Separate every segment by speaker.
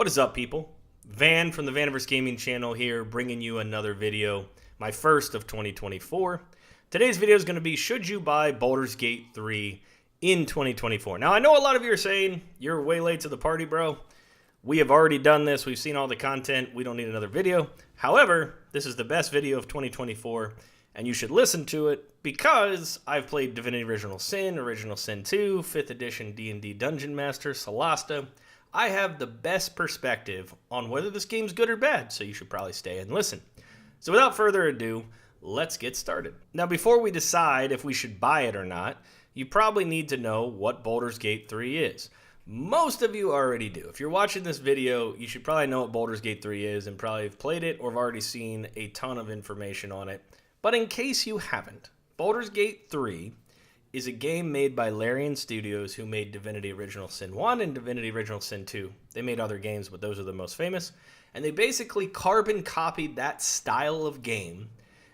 Speaker 1: What is up, people? Van from the VaniverseGaming channel here, bringing you another video, my first of 2024. Today's video is going to be, should you buy Baldur's Gate 3 in 2024? Now, I know a lot of you are saying, you're way late to the party, bro. We have already done this. We've seen all the content. We don't need another video. However, this is the best video of 2024, and you should listen to it because I've played Divinity Original Sin 2, 5th edition D&D Dungeon Master, Solasta. I have the best perspective on whether this game's good or bad, so you should probably stay and listen. So without further ado, let's get started. Now, before we decide if we should buy it or not, you probably need to know what Baldur's Gate 3 is. Most of you already do. If you're watching this video, you should probably know what Baldur's Gate 3 is and probably have played it or have already seen a ton of information on it. But in case you haven't, Baldur's Gate 3 is a game made by Larian Studios, who made Divinity Original Sin 1 and Divinity Original Sin 2. They made other games, but those are the most famous. And they basically carbon copied that style of game,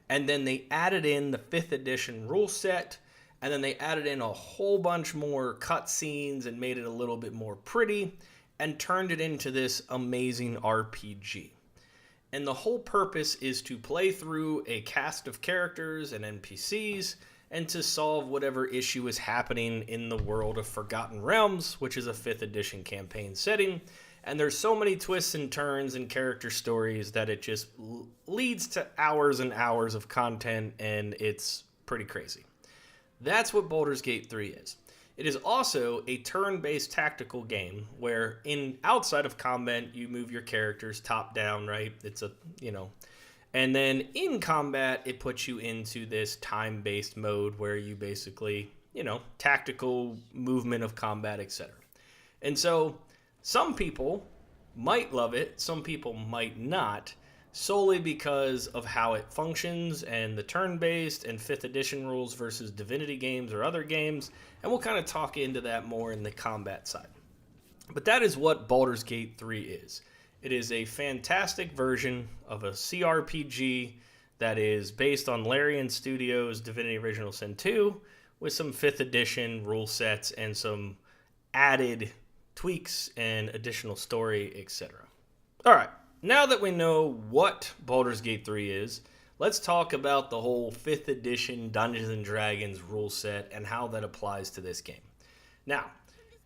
Speaker 1: and then they added in the 5th edition rule set, and then they added in a whole bunch more cutscenes and made it a little bit more pretty, and turned it into this amazing RPG. And the whole purpose is to play through a cast of characters and NPCs, and to solve whatever issue is happening in the world of Forgotten Realms, which is a 5th edition campaign setting. And there's so many twists and turns and character stories that it just leads to hours and hours of content, and it's pretty crazy. That's what Baldur's Gate 3 is. It is also a turn-based tactical game where outside of combat, you move your characters top down, right? It's and then in combat, it puts you into this time-based mode where you basically, tactical movement of combat, etc. And so some people might love it, some people might not, solely because of how it functions and the turn-based and 5th edition rules versus Divinity games or other games, and we'll kind of talk into that more in the combat side. But that is what Baldur's Gate 3 is. It is a fantastic version of a CRPG that is based on Larian Studios' Divinity Original Sin 2 with some 5th edition rule sets and some added tweaks and additional story, etc. All right, now that we know what Baldur's Gate 3 is, let's talk about the whole 5th edition Dungeons & Dragons rule set and how that applies to this game. Now,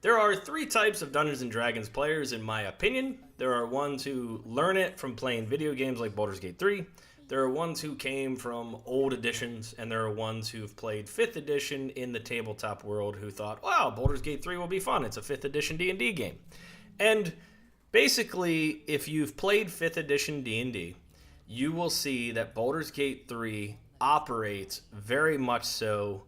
Speaker 1: there are 3 types of Dungeons & Dragons players, in my opinion. There are ones who learn it from playing video games like Baldur's Gate 3. There are ones who came from old editions, and there are ones who've played 5th edition in the tabletop world who thought, wow, Baldur's Gate 3 will be fun. It's a 5th edition D&D game. And basically, if you've played 5th edition D&D, you will see that Baldur's Gate 3 operates very much so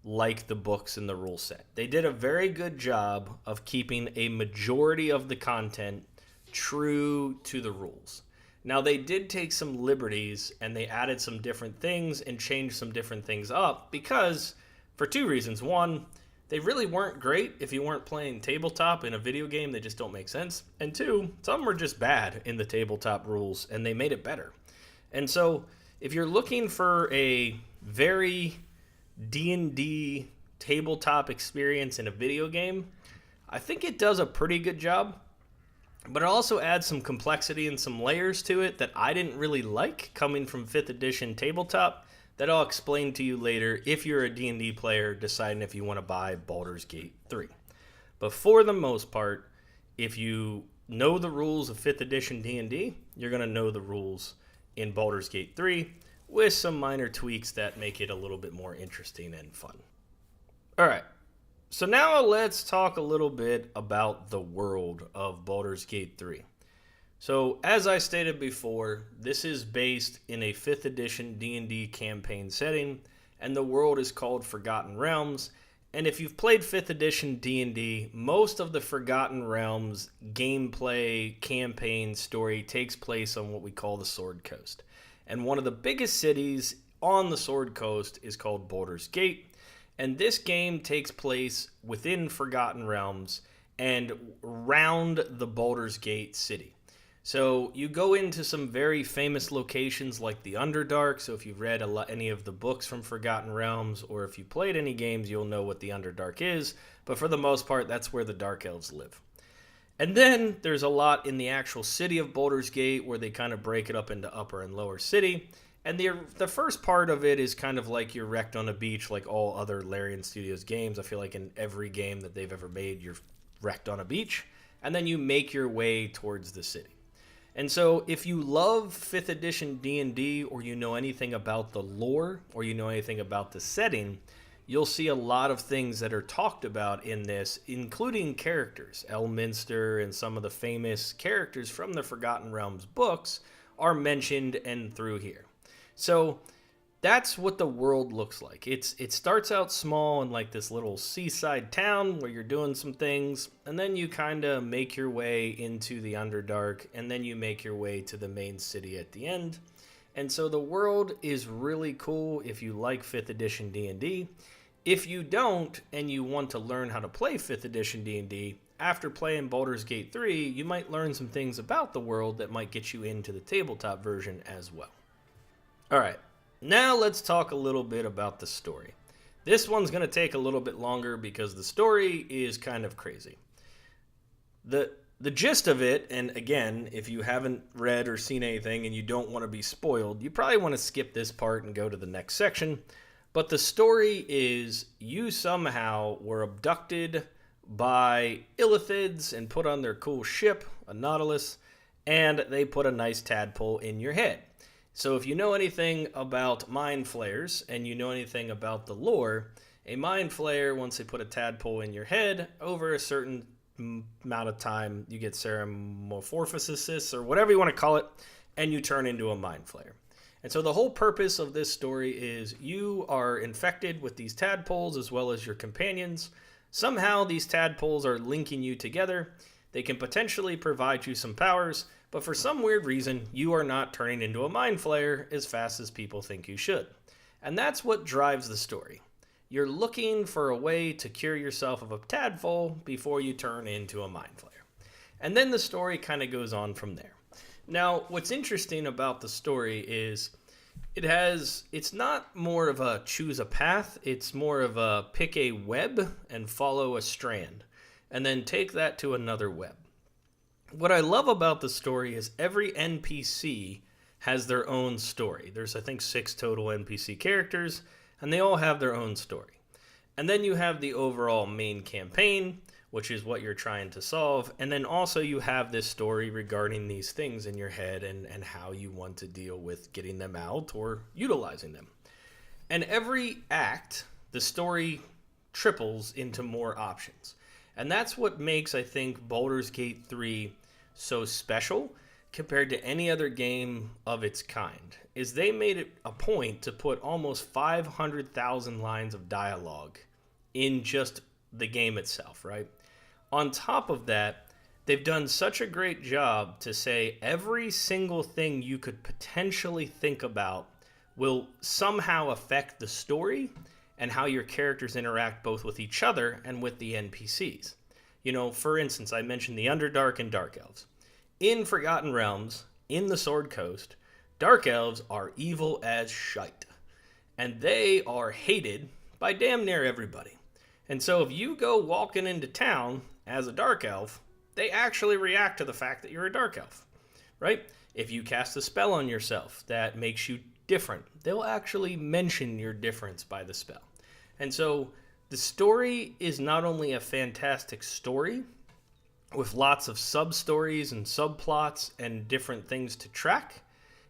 Speaker 1: like the books and the rule set. They did a very good job of keeping a majority of the content true to the rules. Now, they did take some liberties and they added some different things and changed some different things up because, for 2 reasons. One, they really weren't great if you weren't playing tabletop in a video game. They just don't make sense. And 2, some were just bad in the tabletop rules and they made it better. And so, if you're looking for a very D&D tabletop experience in a video game, I think it does a pretty good job, but it also adds some complexity and some layers to it that I didn't really like coming from 5th edition tabletop that I'll explain to you later if you're a D&D player deciding if you want to buy Baldur's Gate 3. But for the most part, if you know the rules of 5th edition D&D, you're going to know the rules in Baldur's Gate 3, with some minor tweaks that make it a little bit more interesting and fun. All right, so now let's talk a little bit about the world of Baldur's Gate 3. So, as I stated before, this is based in a 5th edition D&D campaign setting, and the world is called Forgotten Realms. And if you've played 5th edition D&D, most of the Forgotten Realms gameplay, campaign, story takes place on what we call the Sword Coast. And one of the biggest cities on the Sword Coast is called Baldur's Gate. And this game takes place within Forgotten Realms and around the Baldur's Gate city. So you go into some very famous locations like the Underdark. So if you've read any of the books from Forgotten Realms, or if you played any games, you'll know what the Underdark is. But for the most part, that's where the Dark Elves live. And then there's a lot in the actual city of Baldur's Gate where they kind of break it up into upper and lower city. And the first part of it is kind of like you're wrecked on a beach like all other Larian Studios games. I feel like in every game that they've ever made, you're wrecked on a beach. And then you make your way towards the city. And so if you love 5th edition D&D, or you know anything about the lore, or you know anything about the setting, you'll see a lot of things that are talked about in this, including characters. Elminster and some of the famous characters from the Forgotten Realms books are mentioned and through here. So that's what the world looks like. It starts out small in like this little seaside town where you're doing some things, and then you kind of make your way into the Underdark, and then you make your way to the main city at the end. And so the world is really cool if you like 5th edition D&D. If you don't, and you want to learn how to play 5th edition D&D, after playing Baldur's Gate 3, you might learn some things about the world that might get you into the tabletop version as well. Alright, now let's talk a little bit about the story. This one's going to take a little bit longer because the story is kind of crazy. The gist of it, and again, if you haven't read or seen anything and you don't want to be spoiled, you probably want to skip this part and go to the next section. But the story is you somehow were abducted by illithids and put on their cool ship, a Nautilus, and they put a nice tadpole in your head. So if you know anything about mind flayers and you know anything about the lore, a mind flayer, once they put a tadpole in your head, over a certain amount of time, you get ceremorphosis or whatever you want to call it, and you turn into a mind flayer. And so the whole purpose of this story is you are infected with these tadpoles as well as your companions. Somehow these tadpoles are linking you together. They can potentially provide you some powers, but for some weird reason, you are not turning into a mind flayer as fast as people think you should. And that's what drives the story. You're looking for a way to cure yourself of a tadpole before you turn into a mind flayer. And then the story kind of goes on from there. Now, what's interesting about the story is it's not more of a choose a path, it's more of a pick a web and follow a strand, and then take that to another web. What I love about the story is every NPC has their own story. There's, I think, 6 total NPC characters, and they all have their own story. And then you have the overall main campaign, which is what you're trying to solve. And then also you have this story regarding these things in your head and how you want to deal with getting them out or utilizing them. And every act, the story triples into more options. And that's what makes, I think, Baldur's Gate 3 so special compared to any other game of its kind, is they made it a point to put almost 500,000 lines of dialogue in just the game itself, right? On top of that, they've done such a great job to say every single thing you could potentially think about will somehow affect the story and how your characters interact both with each other and with the NPCs. You know, for instance, I mentioned the Underdark and Dark Elves. In Forgotten Realms, in the Sword Coast, Dark Elves are evil as shite. And they are hated by damn near everybody. And so if you go walking into town as a Dark Elf, they actually react to the fact that you're a Dark Elf, right? If you cast a spell on yourself that makes you different, they'll actually mention your difference by the spell. And so the story is not only a fantastic story with lots of sub-stories and subplots and different things to track,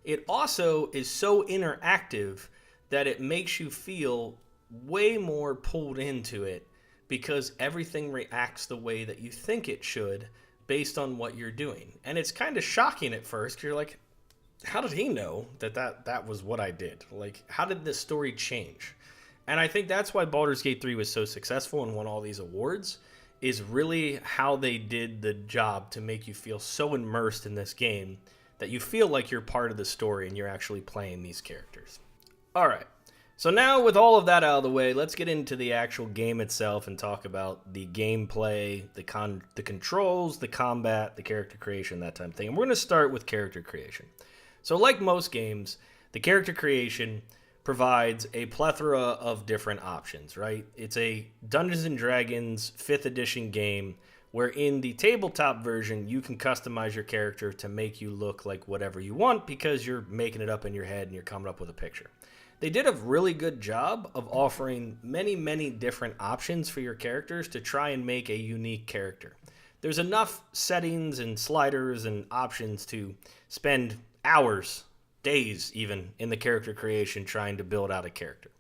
Speaker 1: it also is so interactive that it makes you feel way more pulled into it because everything reacts the way that you think it should based on what you're doing. And it's kind of shocking at first because you're like, how did he know that was what I did? Like, how did this story change? And I think that's why Baldur's Gate 3 was so successful and won all these awards, is really how they did the job to make you feel so immersed in this game that you feel like you're part of the story and you're actually playing these characters. All right, so now with all of that out of the way, let's get into the actual game itself and talk about the gameplay, the controls, the combat, the character creation, that type of thing. And we're going to start with character creation. So like most games, the character creation provides a plethora of different options, right? It's a Dungeons & Dragons 5th edition game where in the tabletop version, you can customize your character to make you look like whatever you want because you're making it up in your head and you're coming up with a picture. They did a really good job of offering many, many different options for your characters to try and make a unique character. There's enough settings and sliders and options to spend hours, days even, in the character creation trying to build out a character.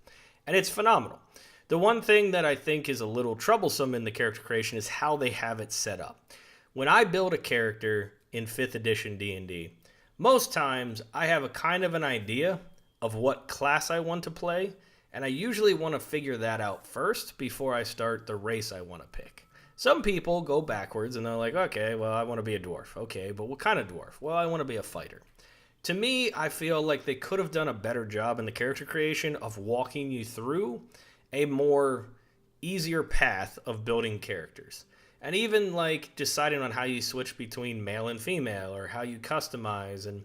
Speaker 1: And it's phenomenal. The one thing that I think is a little troublesome in the character creation is how they have it set up. When I build a character in 5th edition D&D, most times I have a kind of an idea of what class I want to play, and I usually want to figure that out first before I start the race I want to pick. Some people go backwards and they're like, okay, well, I want to be a dwarf. Okay, but what kind of dwarf? Well, I want to be a fighter. To me, I feel like they could have done a better job in the character creation of walking you through a more easier path of building characters. And even like deciding on how you switch between male and female, or how you customize, and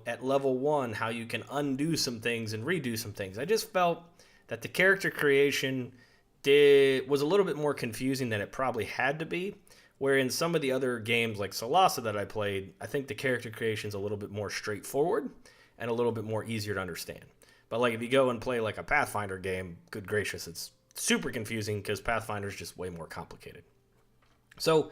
Speaker 1: at level 1, how you can undo some things and redo some things. I just felt that the character creation was a little bit more confusing than it probably had to be. Where in some of the other games like Solasa that I played, I think the character creation is a little bit more straightforward and a little bit more easier to understand. But like if you go and play like a Pathfinder game, good gracious, it's super confusing because Pathfinder is just way more complicated. So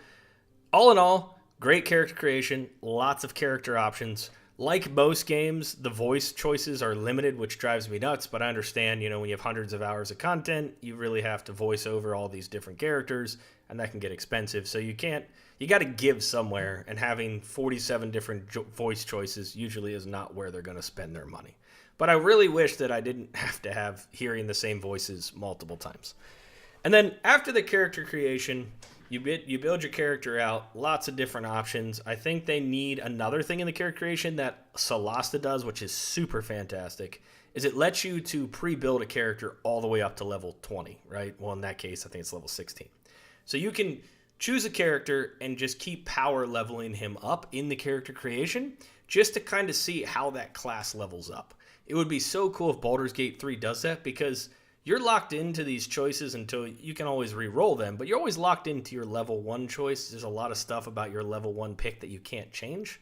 Speaker 1: all in all, great character creation, lots of character options. Like most games, the voice choices are limited, which drives me nuts, but I understand, when you have hundreds of hours of content, you really have to voice over all these different characters, and that can get expensive. So you got to give somewhere, and having 47 different voice choices usually is not where they're going to spend their money. But I really wish that I didn't have to have hearing the same voices multiple times. And then after the character creation, you build your character out, lots of different options. I think they need another thing in the character creation that Solasta does, which is super fantastic, is it lets you to pre-build a character all the way up to level 20, right? Well, in that case, I think it's level 16. So you can choose a character and just keep power leveling him up in the character creation just to kind of see how that class levels up. It would be so cool if Baldur's Gate 3 does that, because you're locked into these choices until you can always re-roll them, but you're always locked into your level 1 choice. There's a lot of stuff about your level 1 pick that you can't change,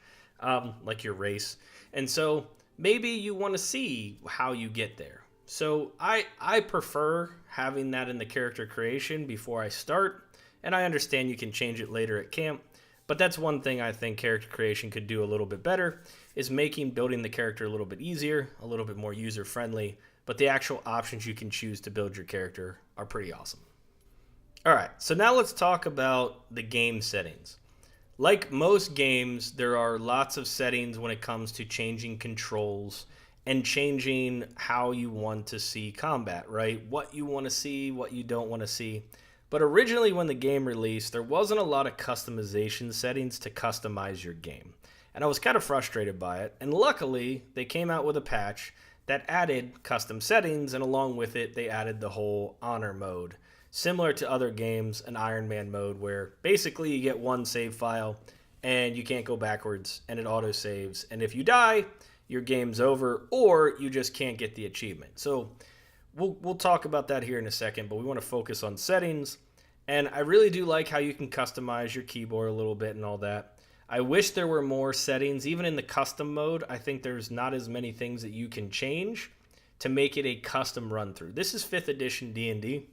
Speaker 1: like your race. And so maybe you want to see how you get there. So I prefer having that in the character creation before I start, and I understand you can change it later at camp. But that's one thing I think character creation could do a little bit better, is making building the character a little bit easier, a little bit more user-friendly, but the actual options you can choose to build your character are pretty awesome. All right, so now let's talk about the game settings. Like most games, there are lots of settings when it comes to changing controls and changing how you want to see combat, right? What you want to see, what you don't want to see. But originally when the game released, there wasn't a lot of customization settings to customize your game. And I was kind of frustrated by it. And luckily, they came out with a patch that added custom settings, and along with it, they added the whole honor mode. Similar to other games, an Iron Man mode, where basically you get one save file, and you can't go backwards, and it auto-saves. And if you die, your game's over, or you just can't get the achievement. So we'll talk about that here in a second, but we want to focus on settings. And I really do like how you can customize your keyboard a little bit and all that. I wish there were more settings. Even in the custom mode, I think there's not as many things that you can change to make it a custom run-through. This is 5th edition D&D.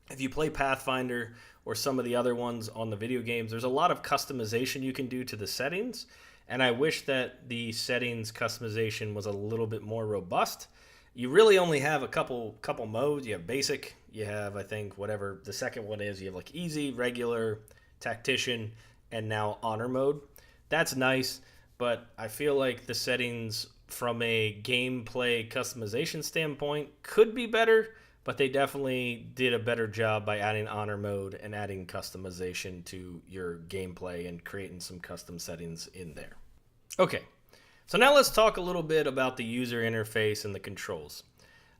Speaker 1: If you play Pathfinder or some of the other ones on the video games, there's a lot of customization you can do to the settings, and I wish that the settings customization was a little bit more robust. You really only have a couple modes. You have basic, you have, I think, whatever the second one is. You have like easy, regular, tactician, and now honor mode. That's nice, but I feel like the settings from a gameplay customization standpoint could be better, but they definitely did a better job by adding honor mode and adding customization to your gameplay and creating some custom settings in there. Okay, so now let's talk a little bit about the user interface and the controls.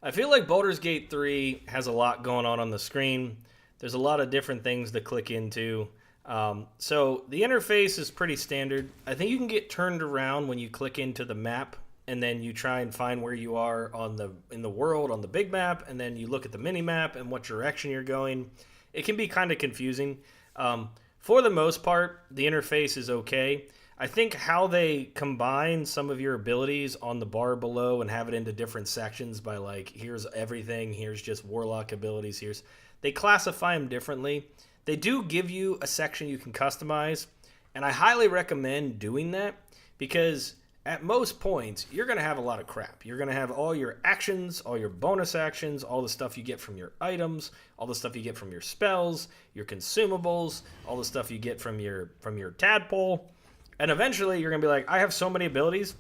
Speaker 1: I feel like Baldur's Gate 3 has a lot going on the screen. There's a lot of different things to click into. So the interface is pretty standard. I think you can get turned around when you click into the map, and then you try and find where you are in the world on the big map, and then you look at the mini map and what direction you're going. It can be kind of confusing. For the most part, the interface is okay. I think how they combine some of your abilities on the bar below and have it into different sections by like, here's everything, here's just warlock abilities, they classify them differently. They do give you a section you can customize, and I highly recommend doing that because at most points, you're going to have a lot of crap. You're going to have all your actions, all your bonus actions, all the stuff you get from your items, all the stuff you get from your spells, your consumables, all the stuff you get from your tadpole. And eventually, you're going to be like, I have so many abilities,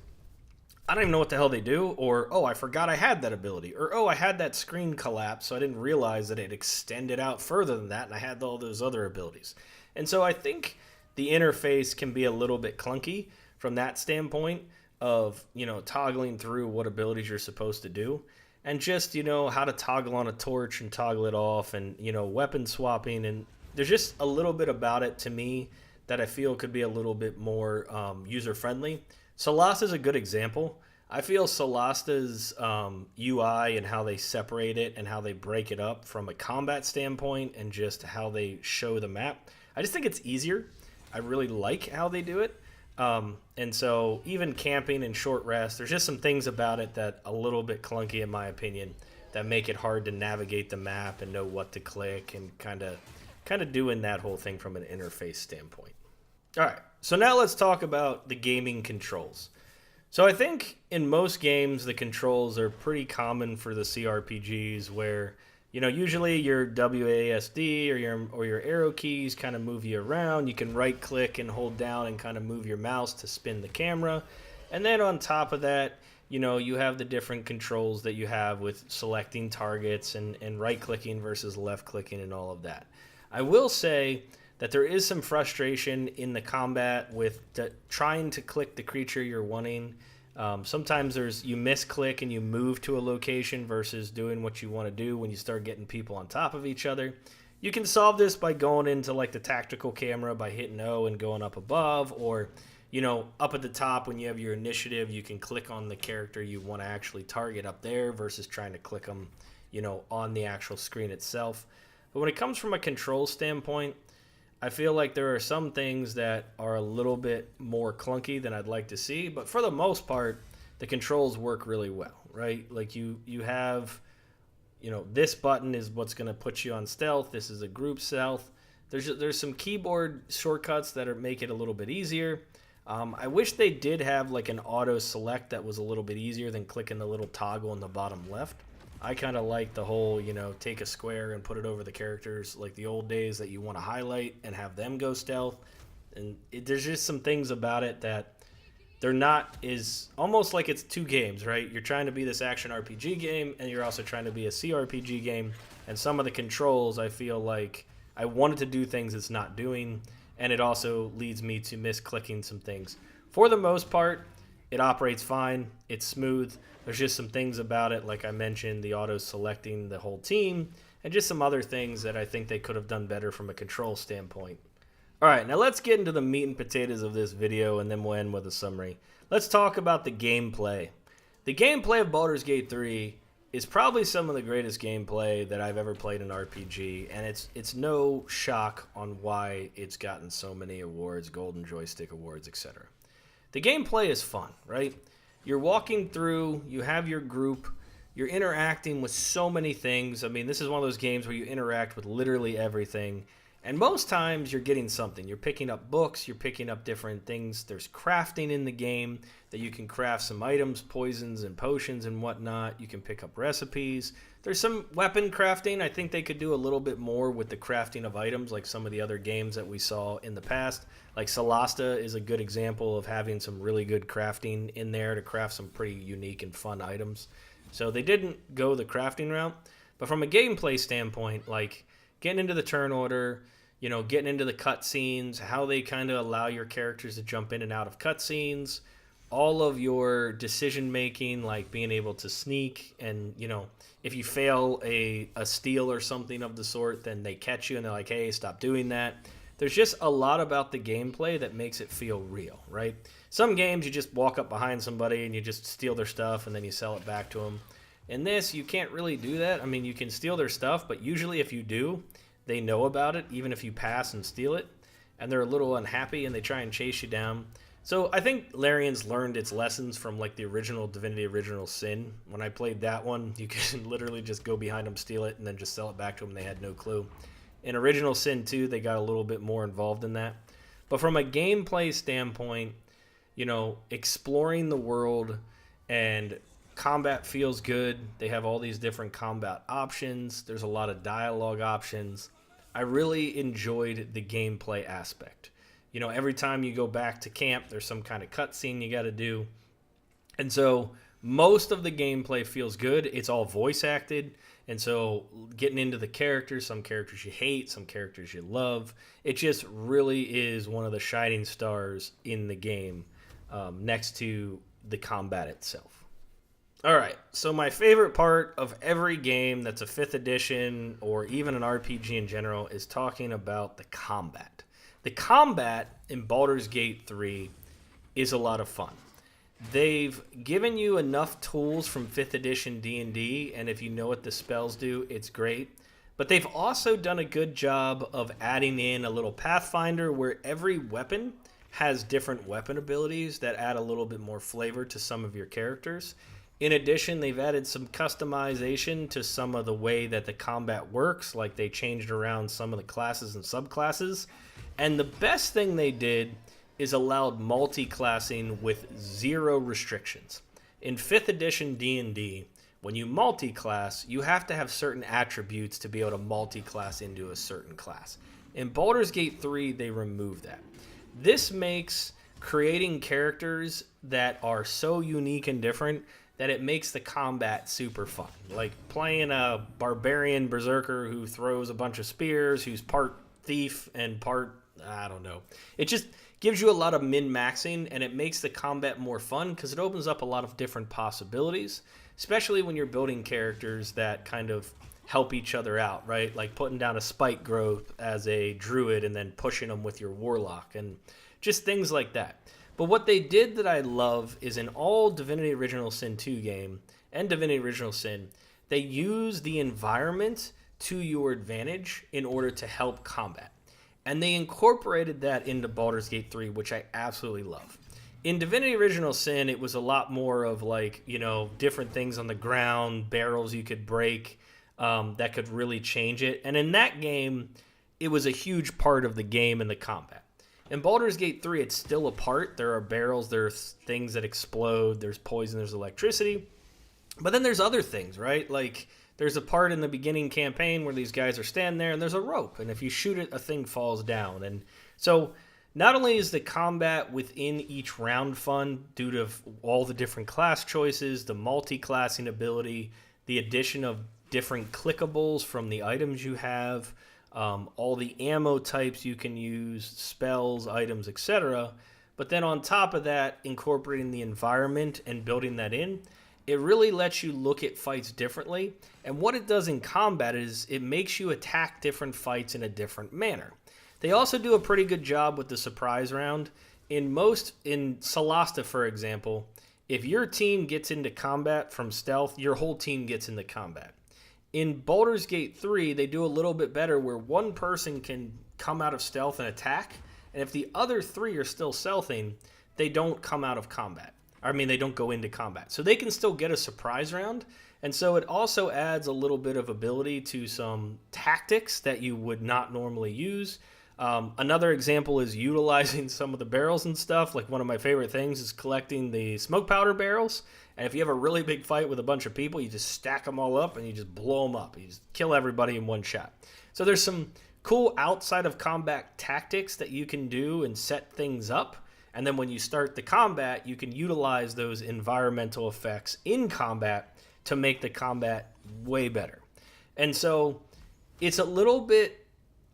Speaker 1: I don't even know what the hell they do. Or, oh, I forgot I had that ability. Or, oh, I had that screen collapse, so I didn't realize that it extended out further than that, and I had all those other abilities. And so I think the interface can be a little bit clunky from that standpoint of, toggling through what abilities you're supposed to do. And just, how to toggle on a torch and toggle it off and, weapon swapping. And there's just a little bit about it to me that I feel could be a little bit more user-friendly. Solasta is a good example. I feel Solasta's UI and how they separate it and how they break it up from a combat standpoint and just how they show the map, I just think it's easier. I really like how they do it. And so even camping and short rest, there's just some things about it that a little bit clunky in my opinion that make it hard to navigate the map and know what to click and kind of doing that whole thing from an interface standpoint. All right, so now let's talk about the gaming controls. So I think in most games, the controls are pretty common for the CRPGs where, usually your WASD or your arrow keys kind of move you around. You can right click and hold down and kind of move your mouse to spin the camera. And then on top of that, you have the different controls that you have with selecting targets and right clicking versus left clicking and all of that. I will say that there is some frustration in the combat with trying to click the creature you're wanting. Sometimes you misclick and you move to a location versus doing what you want to do when you start getting people on top of each other. You can solve this by going into like the tactical camera by hitting O and going up above, or up at the top when you have your initiative, you can click on the character you want to actually target up there versus trying to click them, on the actual screen itself. But when it comes from a control standpoint, I feel like there are some things that are a little bit more clunky than I'd like to see, but for the most part, the controls work really well, right? Like you have, this button is what's going to put you on stealth. This is a group stealth. There's some keyboard shortcuts that make it a little bit easier. I wish they did have like an auto select that was a little bit easier than clicking the little toggle in the bottom left. I kind of like the whole, take a square and put it over the characters like the old days that you want to highlight and have them go stealth. And there's just some things about it that they're not, is almost like it's two games, right? You're trying to be this action RPG game and you're also trying to be a CRPG game. And some of the controls, I feel like I wanted to do things it's not doing. And it also leads me to misclicking some things. For the most part, it operates fine. It's smooth. There's just some things about it, like I mentioned, the auto-selecting the whole team, and just some other things that I think they could have done better from a control standpoint. All right, now let's get into the meat and potatoes of this video, and then we'll end with a summary. Let's talk about the gameplay. The gameplay of Baldur's Gate 3 is probably some of the greatest gameplay that I've ever played in RPG, and it's no shock on why it's gotten so many awards, Golden Joystick Awards, etc. The gameplay is fun, right? You're walking through, you have your group, you're interacting with so many things. I mean, this is one of those games where you interact with literally everything. And most times you're getting something. You're picking up books, you're picking up different things. There's crafting in the game that you can craft some items, poisons and potions and whatnot. You can pick up recipes. There's some weapon crafting. I think they could do a little bit more with the crafting of items like some of the other games that we saw in the past. Like Solasta is a good example of having some really good crafting in there to craft some pretty unique and fun items. So they didn't go the crafting route. But from a gameplay standpoint, like getting into the turn order, getting into the cutscenes, how they kind of allow your characters to jump in and out of cutscenes, all of your decision making, like being able to sneak and, if you fail a steal or something of the sort, then they catch you and they're like, hey, stop doing that. There's just a lot about the gameplay that makes it feel real, right? Some games you just walk up behind somebody and you just steal their stuff and then you sell it back to them. In this, you can't really do that. I mean, you can steal their stuff, but usually if you do, they know about it, even if you pass and steal it. and they're a little unhappy and they try and chase you down. So I think Larian's learned its lessons from like the original Divinity Original Sin. When I played that one, you can literally just go behind them, steal it, and then just sell it back to them. They had no clue. In Original Sin 2, they got a little bit more involved in that. But from a gameplay standpoint, you know, exploring the world and combat feels good. They have all these different combat options. There's a lot of dialogue options. I really enjoyed the gameplay aspect. You know, every time you go back to camp, there's some kind of cutscene you got to do. And so most of the gameplay feels good. It's all voice acted. And so getting into the characters, some characters you hate, some characters you love. It just really is one of the shining stars in the game, next to the combat itself. All right, so my favorite part of every game that's a 5th edition or even an RPG in general is talking about the combat. The combat in Baldur's Gate 3 is a lot of fun. They've given you enough tools from 5th edition D&D, and if you know what the spells do, it's great. But they've also done a good job of adding in a little Pathfinder where every weapon has different weapon abilities that add a little bit more flavor to some of your characters. In addition, they've added some customization to some of the way that the combat works, like they changed around some of the classes and subclasses. And the best thing they did is allowed multi-classing with 0 restrictions. In 5th edition D&D, when you multi-class, you have to have certain attributes to be able to multi-class into a certain class. In Baldur's Gate 3, they remove that. This makes creating characters that are so unique and different that it makes the combat super fun. Like playing a barbarian berserker who throws a bunch of spears, who's part thief and part, I don't know. It just gives you a lot of min-maxing, and it makes the combat more fun because it opens up a lot of different possibilities, especially when you're building characters that kind of help each other out, right? Like putting down a spike growth as a druid and then pushing them with your warlock and just things like that. But what they did that I love is in all Divinity Original Sin 2 game and Divinity Original Sin, they use the environment to your advantage in order to help combat. And they incorporated that into Baldur's Gate 3, which I absolutely love. In Divinity Original Sin, it was a lot more of like, you know, different things on the ground, barrels you could break that could really change it. And in that game, it was a huge part of the game and the combat. In Baldur's Gate 3, it's still a part. There are barrels, there's things that explode, there's poison, there's electricity. But then there's other things, right? Like there's a part in the beginning campaign where these guys are standing there and there's a rope. And if you shoot it, a thing falls down. And so not only is the combat within each round fun due to all the different class choices, the multi-classing ability, the addition of different clickables from the items you have, all the ammo types you can use, spells, items, etc. But then on top of that, incorporating the environment and building that in, it really lets you look at fights differently. And what it does in combat is it makes you attack different fights in a different manner. They also do a pretty good job with the surprise round. In Solasta, for example, if your team gets into combat from stealth, your whole team gets into combat. In Baldur's Gate 3, they do a little bit better where one person can come out of stealth and attack, and if the other 3 are still stealthing, they don't come out of combat. I mean, they don't go into combat. So they can still get a surprise round, and so it also adds a little bit of ability to some tactics that you would not normally use. Another example is utilizing some of the barrels and stuff. Like one of my favorite things is collecting the smoke powder barrels. And if you have a really big fight with a bunch of people, you just stack them all up and you just blow them up. You just kill everybody in one shot. So there's some cool outside of combat tactics that you can do and set things up. And then when you start the combat, you can utilize those environmental effects in combat to make the combat way better. And so it's a little bit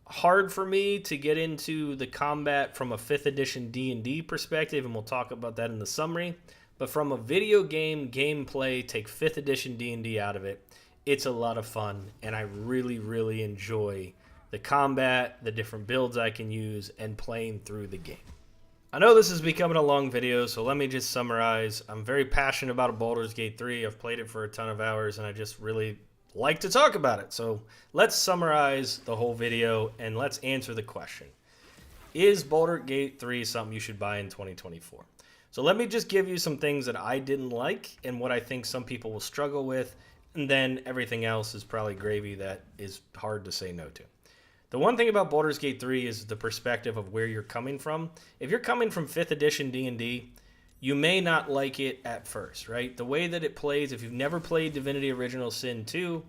Speaker 1: hard for me to get into the combat from a 5th edition D&D perspective, and we'll talk about that in the summary. But from a video game gameplay, take 5th edition D&D out of it, it's a lot of fun, and I really, really enjoy the combat, the different builds I can use, and playing through the game. I know this is becoming a long video, so let me just summarize. I'm very passionate about Baldur's Gate 3. I've played it for a ton of hours, and I just really like to talk about it. So let's summarize the whole video and let's answer the question. Is Baldur Gate 3 something you should buy in 2024? So let me just give you some things that I didn't like and what I think some people will struggle with, and then everything else is probably gravy that is hard to say no to. The one thing about Baldur's Gate 3 is the perspective of where you're coming from. If you're coming from 5th edition D&D, you may not like it at first, right? The way that it plays, if you've never played Divinity Original Sin 2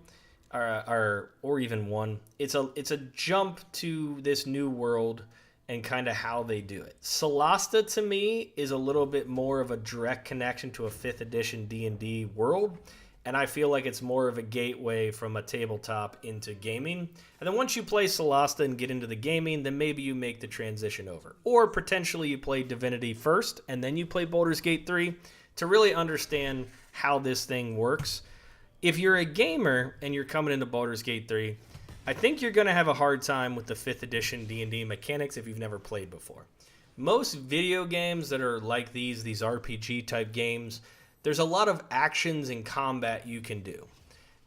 Speaker 1: or even 1, it's a jump to this new world and kind of how they do it. Solasta, to me, is a little bit more of a direct connection to a 5th edition D&D world, and I feel like it's more of a gateway from a tabletop into gaming. And then once you play Solasta and get into the gaming, then maybe you make the transition over. Or potentially you play Divinity first, and then you play Baldur's Gate 3 to really understand how this thing works. If you're a gamer and you're coming into Baldur's Gate 3, I think you're going to have a hard time with the 5th edition D&D mechanics if you've never played before. Most video games that are like these RPG type games, there's a lot of actions and combat you can do.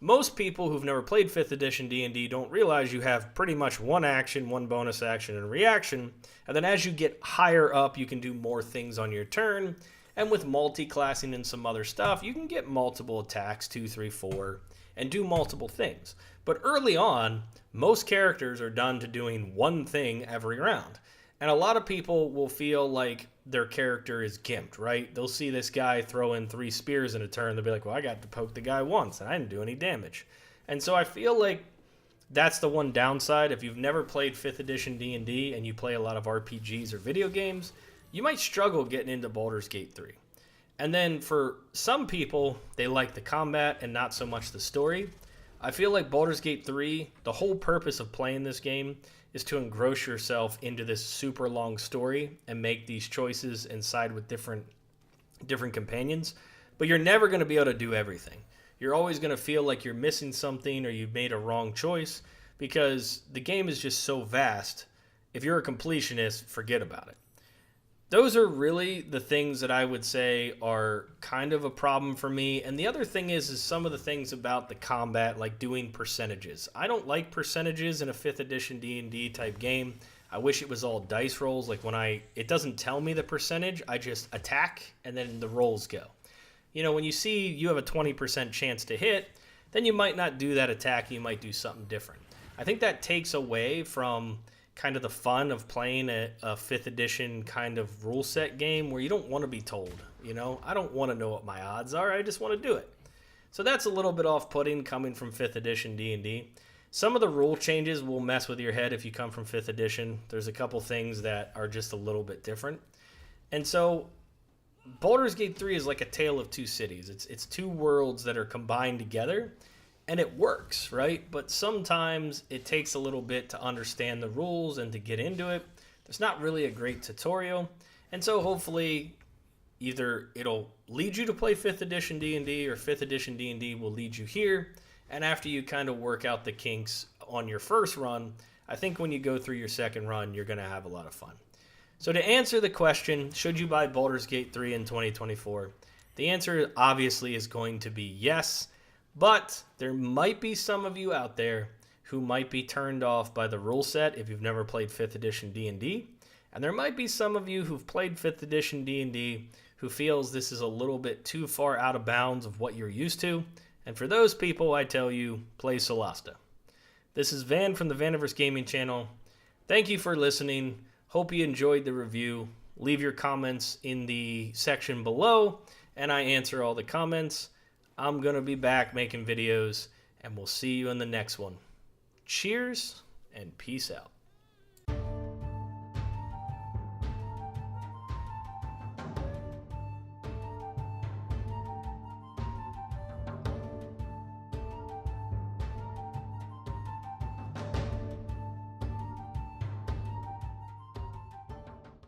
Speaker 1: Most people who've never played 5th edition D&D don't realize you have pretty much one action, one bonus action, and reaction, and then as you get higher up, you can do more things on your turn, and with multi-classing and some other stuff, you can get multiple attacks, 2, 3, 4, and do multiple things. But early on, most characters are done to doing one thing every round. And a lot of people will feel like their character is gimped, right? They'll see this guy throw in 3 spears in a turn. They'll be like, well, I got to poke the guy once, and I didn't do any damage. And so I feel like that's the one downside. If you've never played 5th edition D&D and you play a lot of RPGs or video games, you might struggle getting into Baldur's Gate 3. And then for some people, they like the combat and not so much the story. I feel like Baldur's Gate 3, the whole purpose of playing this game is to engross yourself into this super long story and make these choices and side with different companions. But you're never going to be able to do everything. You're always going to feel like you're missing something or you've made a wrong choice because the game is just so vast. If you're a completionist, forget about it. Those are really the things that I would say are kind of a problem for me. And the other thing is some of the things about the combat, like doing percentages. I don't like percentages in a 5th edition D&D type game. I wish it was all dice rolls. Like it doesn't tell me the percentage. I just attack and then the rolls go. You know, when you see you have a 20% chance to hit, then you might not do that attack. You might do something different. I think that takes away from kind of the fun of playing a 5th edition kind of rule set game where you don't want to be told, you know, I don't want to know what my odds are. I just want to do it. So that's a little bit off-putting coming from 5th edition D&D. Some of the rule changes will mess with your head if you come from 5th edition. There's a couple things that are just a little bit different. And so Baldur's Gate 3 is like a tale of two cities. It's two worlds that are combined together. And it works, right? But sometimes it takes a little bit to understand the rules and to get into it. There's not really a great tutorial. And so hopefully either it'll lead you to play 5th edition D&D or 5th edition D&D will lead you here. And after you kind of work out the kinks on your first run, I think when you go through your second run, you're going to have a lot of fun. So to answer the question, should you buy Baldur's Gate 3 in 2024? The answer obviously is going to be yes. But there might be some of you out there who might be turned off by the rule set if you've never played 5th edition D&D. And there might be some of you who've played 5th edition D&D who feels this is a little bit too far out of bounds of what you're used to. And for those people, I tell you, play Solasta. This is Van from the VaniverseGaming channel. Thank you for listening. Hope you enjoyed the review. Leave your comments in the section below, and I answer all the comments. I'm going to be back making videos, and we'll see you in the next one. Cheers, and peace out.